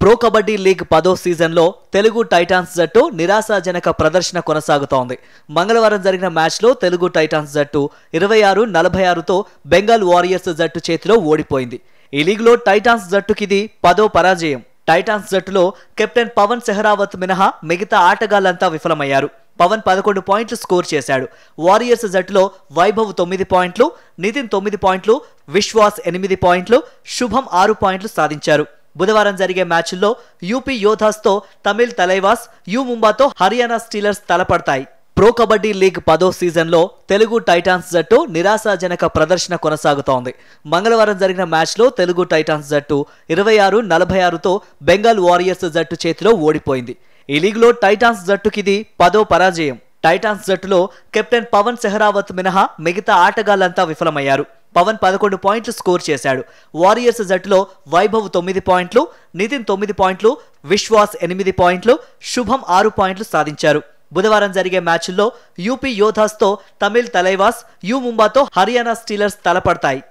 Pro kabaddi league 10వ సీజన్లో Telugu Titans జట్టు నిరాశాజనక ప్రదర్శన కొనసాగుతోంది. మంగళవారం జరిగిన మ్యాచ్లో తెలుగు టైటాన్స్ జట్టు 26-46తో బెంగాల్ వారియర్స్ జట్టు చేతిలో ఓడిపోయింది. ఈ లీగ్లో టైటాన్స్ జట్టుకిది 10వ పరాజయం. టైటాన్స్ జట్టులో కెప్టెన్ పవన్ సెహరావత్ మినహా మిగతా ఆటగాళ్లంతా విఫలమయ్యారు. పవన్ 11 పాయింట్లు స్కోర్ చేశాడు. వారియర్స్ జట్టులో వైభవ్ 9 పాయింట్లు, నితిన్ 9 పాయింట్లు, విశ్వాస్ 8 పాయింట్లు, శుభం 6 పాయింట్లు సాధించారు. బుధవారం జరిగే మ్యాచ్ల్లో యూపీ యోధాస్తో తమిళ్ తలైవాస్, యు ముంబాతో హర్యానా స్టీలర్స్ తలపడతాయి. ప్రో కబడ్డీ లీగ్ 10వ సీజన్లో తెలుగు టైటాన్స్ జట్టు నిరాశాజనక ప్రదర్శన కొనసాగుతోంది. మంగళవారం జరిగిన మ్యాచ్లో తెలుగు టైటాన్స్ జట్టు 26-46తో బెంగాల్ వారియర్స్ జట్టు చేతిలో ఓడిపోయింది. ఈ లీగ్లో టైటాన్స్ జట్టుకిది 10వ పరాజయం. టైటాన్స్ జట్టులో కెప్టెన్ పవన్ సెహరావత్ మినహా మిగతా ఆటగాళ్లంతా విఫలమయ్యారు. పవన్ 11 పాయింట్లు స్కోర్ చేశాడు. వారియర్స్ జట్టులో వైభవ్ 9 పాయింట్లు, నితిన్ 9 పాయింట్లు, విశ్వాస్ 8 పాయింట్లు, శుభం 6 పాయింట్లు సాధించారు. బుధవారం జరిగే మ్యాచ్ల్లో యూపీ యోధాస్తో తమిళ్ తలైవాస్, యు ముంబాతో హర్యానా స్టీలర్స్ తలపడతాయి.